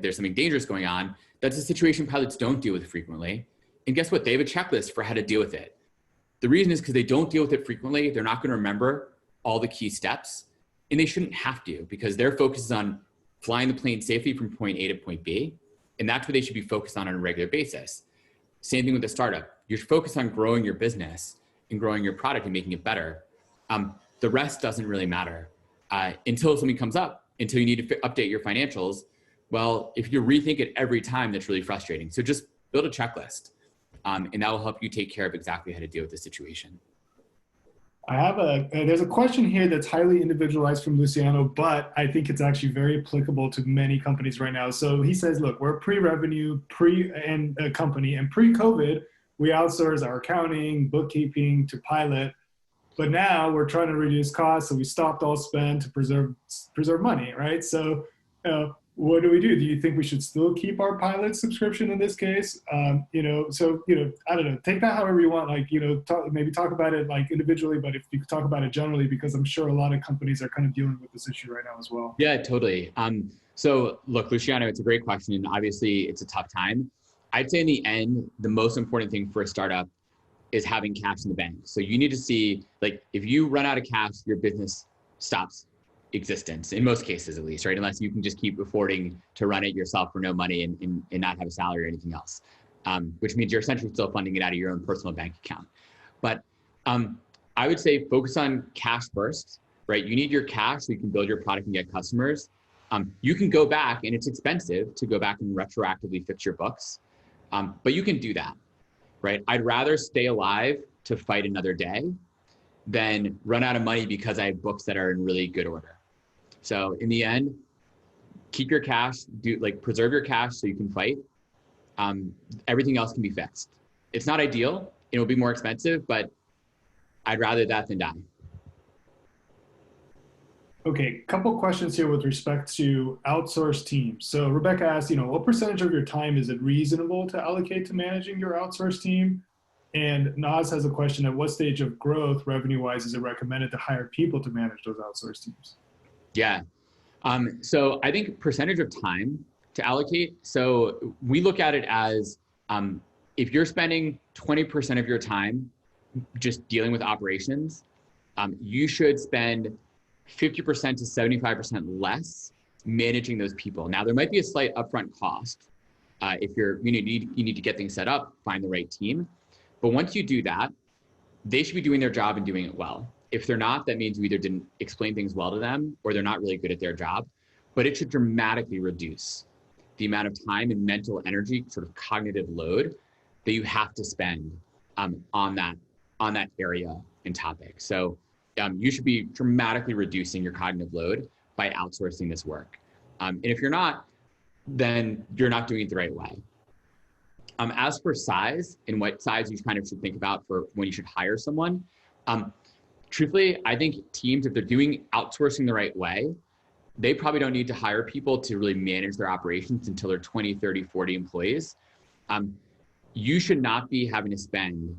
[SPEAKER 2] there's something dangerous going on, that's a situation pilots don't deal with frequently. And guess what? They have a checklist for how to deal with it. The reason is because they don't deal with it frequently. They're not going to remember all the key steps, and they shouldn't have to, because their focus is on flying the plane safely from point A to point B. And that's what they should be focused on a regular basis. Same thing with the startup. You're focused on growing your business. and growing your product and making it better. The rest doesn't really matter until something comes up, until you need to update your financials. Well, if you rethink it every time, that's really frustrating. So just build a checklist, and that will help you take care of exactly how to deal with the situation.
[SPEAKER 1] There's a question here that's highly individualized from Luciano, but I think it's actually very applicable to many companies right now. So he says, look, we're a pre-revenue, company, and pre-COVID, we outsource our accounting, bookkeeping to pilot. But now we're trying to reduce costs, so we stopped all spend to preserve money, right? So what do? Do you think we should still keep our pilot subscription in this case? I don't know, take that however you want, maybe talk about it like individually, but if you could talk about it generally, because I'm sure a lot of companies are kind of dealing with this issue right now as well.
[SPEAKER 2] Yeah, totally. So look, Luciano, it's a great question, and obviously it's a tough time. I'd say in the end, the most important thing for a startup is having cash in the bank. So you need to see, like, if you run out of cash, your business stops existence, in most cases at least, right? Unless you can just keep affording to run it yourself for no money and not have a salary or anything else, which means you're essentially still funding it out of your own personal bank account. But I would say focus on cash first, right? You need your cash so you can build your product and get customers. You can go back, and it's expensive to go back and retroactively fix your books, but you can do that. Right? I'd rather stay alive to fight another day than run out of money because I have books that are in really good order. So in the end, keep your cash, preserve your cash so you can fight. Everything else can be fixed. It's not ideal. It'll be more expensive, but I'd rather that than die.
[SPEAKER 1] Okay, couple questions here with respect to outsourced teams. So Rebecca asked, what percentage of your time is it reasonable to allocate to managing your outsourced team? And Naz has a question: at what stage of growth, revenue-wise, is it recommended to hire people to manage those outsourced teams?
[SPEAKER 2] Yeah, so I think percentage of time to allocate. So we look at it as if you're spending 20% of your time just dealing with operations, you should spend 50% to 75% less managing those people. Now, there might be a slight upfront cost if you need to get things set up, find the right team. But once you do that, they should be doing their job and doing it well. If they're not, that means you either didn't explain things well to them or they're not really good at their job. But it should dramatically reduce the amount of time and mental energy, sort of cognitive load that you have to spend on that area and topic. So you should be dramatically reducing your cognitive load by outsourcing this work. And if you're not, then you're not doing it the right way. As for size and what size you kind of should think about for when you should hire someone, truthfully, I think teams, if they're doing outsourcing the right way, they probably don't need to hire people to really manage their operations until they're 20, 30, 40 employees. You should not be having to spend,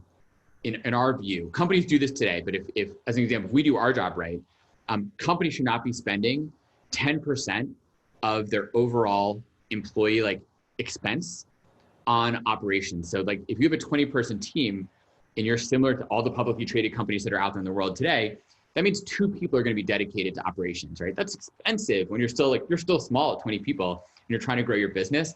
[SPEAKER 2] in our view, companies do this today, but if as an example, if we do our job right, companies should not be spending 10% of their overall employee expense on operations. So if you have a 20-person team and you're similar to all the publicly traded companies that are out there in the world today, that means 2 people are going to be dedicated to operations, right? That's expensive when you're still small at 20 people and you're trying to grow your business.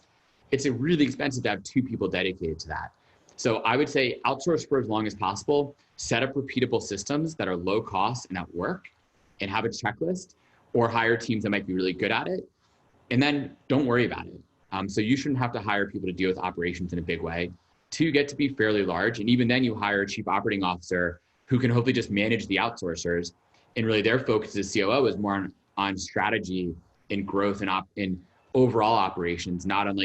[SPEAKER 2] It's really expensive to have 2 people dedicated to that. So I would say outsource for as long as possible, set up repeatable systems that are low cost and that work, and have a checklist, or hire teams that might be really good at it. And then don't worry about it. So you shouldn't have to hire people to deal with operations in a big way till you get to be fairly large. And even then you hire a chief operating officer who can hopefully just manage the outsourcers. And really their focus as COO is more on strategy and growth and in overall operations, not on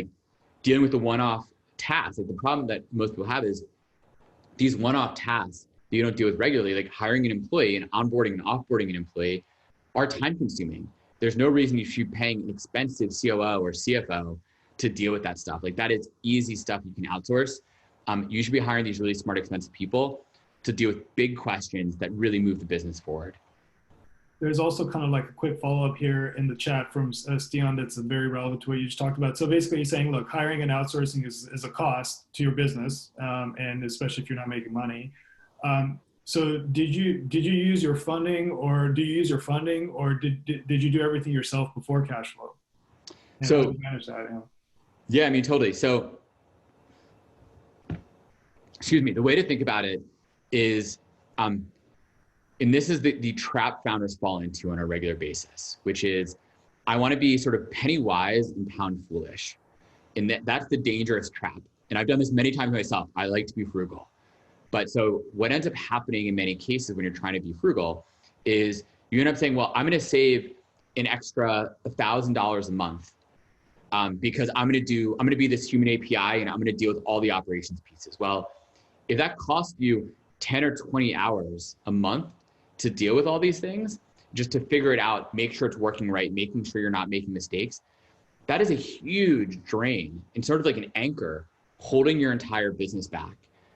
[SPEAKER 2] dealing with the one-off tasks. The problem that most people have is these one-off tasks that you don't deal with regularly, like hiring an employee and onboarding and offboarding an employee, are time consuming. There's no reason you should be paying an expensive COO or CFO to deal with that stuff. That is easy stuff you can outsource. You should be hiring these really smart, expensive people to deal with big questions that really move the business forward.
[SPEAKER 1] There's also kind of a quick follow-up here in the chat from Stian that's very relevant to what you just talked about. So basically he's saying, look, hiring and outsourcing is a cost to your business, and especially if you're not making money. So did you use your funding, or do you use your funding, or did you do everything yourself before cash flow? And how do you manage that?
[SPEAKER 2] Yeah, I mean, totally. So, excuse me, the way to think about it is Um, and this is the trap founders fall into on a regular basis, which is I want to be sort of penny wise and pound foolish. And that's the dangerous trap. And I've done this many times myself. I like to be frugal. But so what ends up happening in many cases when you're trying to be frugal is you end up saying, well, I'm going to save an extra $1,000 a month because I'm going to be this human API and I'm going to deal with all the operations pieces. Well, if that costs you 10 or 20 hours a month to deal with all these things, just to figure it out, make sure it's working right, making sure you're not making mistakes, that is a huge drain and sort of like an anchor holding your entire business back.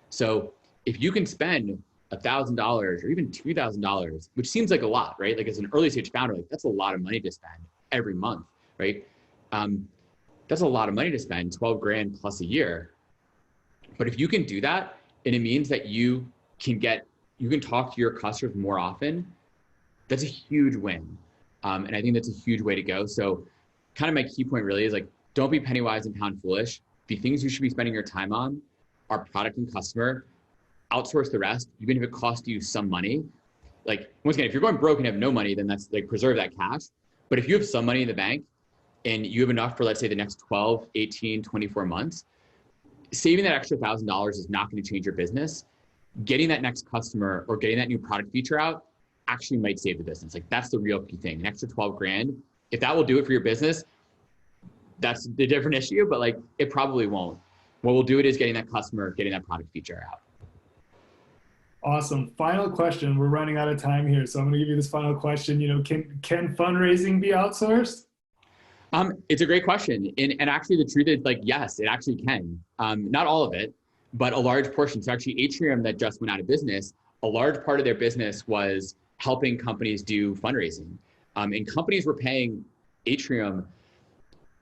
[SPEAKER 2] So if you can spend $1,000 or even $2,000, which seems like a lot, right? Like as an early stage founder, like that's a lot of money to spend every month, right? That's a lot of money to spend, 12 grand plus a year. But if you can do that, and it means that you can talk to your customers more often, that's a huge win. And I think that's a huge way to go. So kind of my key point really is like, don't be penny wise and pound foolish. The things you should be spending your time on are product and customer. Outsource the rest, even if it costs you some money. Like, once again, if you're going broke and have no money, then that's like preserve that cash. But if you have some money in the bank and you have enough for, let's say, the next 12, 18, 24 months, saving that extra $1,000 is not going to change your business. Getting that next customer or getting that new product feature out actually might save the business. Like, that's the real key thing. An extra 12 grand, if that will do it for your business, that's the different issue, but like, it probably won't. What will do it is getting that customer, getting that product feature out.
[SPEAKER 1] Awesome. Final question. We're running out of time here, so I'm going to give you this final question. Can fundraising be outsourced?
[SPEAKER 2] It's a great question. And actually the truth is like, yes, it actually can. Not all of it, but a large portion. So actually Atrium that just went out of business, a large part of their business was helping companies do fundraising. And companies were paying Atrium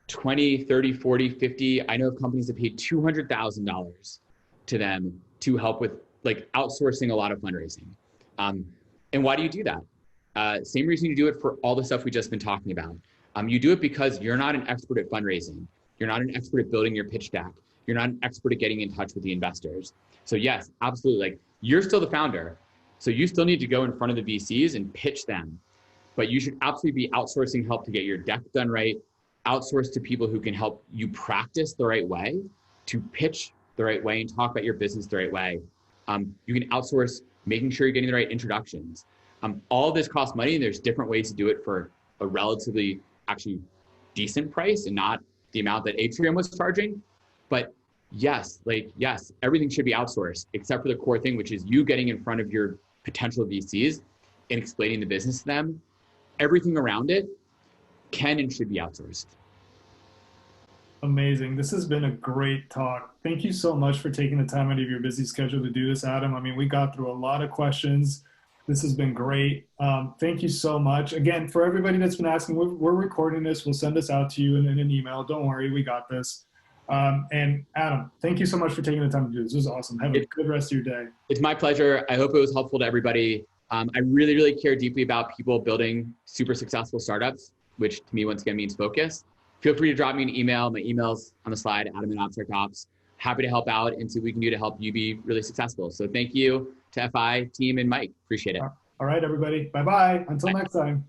[SPEAKER 2] 20, 30, 40, 50. I know of companies that paid $200,000 to them to help with like outsourcing a lot of fundraising. And why do you do that? Same reason you do it for all the stuff we've just been talking about. You do it because you're not an expert at fundraising. You're not an expert at building your pitch deck. You're not an expert at getting in touch with the investors. So yes, absolutely. Like, you're still the founder. So you still need to go in front of the VCs and pitch them. But you should absolutely be outsourcing help to get your deck done right, outsource to people who can help you practice the right way, to pitch the right way and talk about your business the right way. You can outsource making sure you're getting the right introductions. All of this costs money, and there's different ways to do it for a relatively actually decent price and not the amount that Atrium was charging. But yes, everything should be outsourced except for the core thing, which is you getting in front of your potential VCs and explaining the business to them. Everything around it can and should be outsourced.
[SPEAKER 1] Amazing. This has been a great talk. Thank you so much for taking the time out of your busy schedule to do this, Adam. I mean, we got through a lot of questions. This has been great. Thank you so much. Again, for everybody that's been asking, we're recording this. We'll send this out to you in an email. Don't worry, we got this. And Adam, thank you so much for taking the time to do this. This was awesome. Have a good rest of your day.
[SPEAKER 2] It's my pleasure. I hope it was helpful to everybody. I really, really care deeply about people building super successful startups, which to me, once again, means focus. Feel free to drop me an email. My email's on the slide, Adam@AbstractOps. Happy to help out and see what we can do to help you be really successful. So thank you to FI team and Mike. Appreciate it.
[SPEAKER 1] All right, everybody. Bye-bye. Until next time.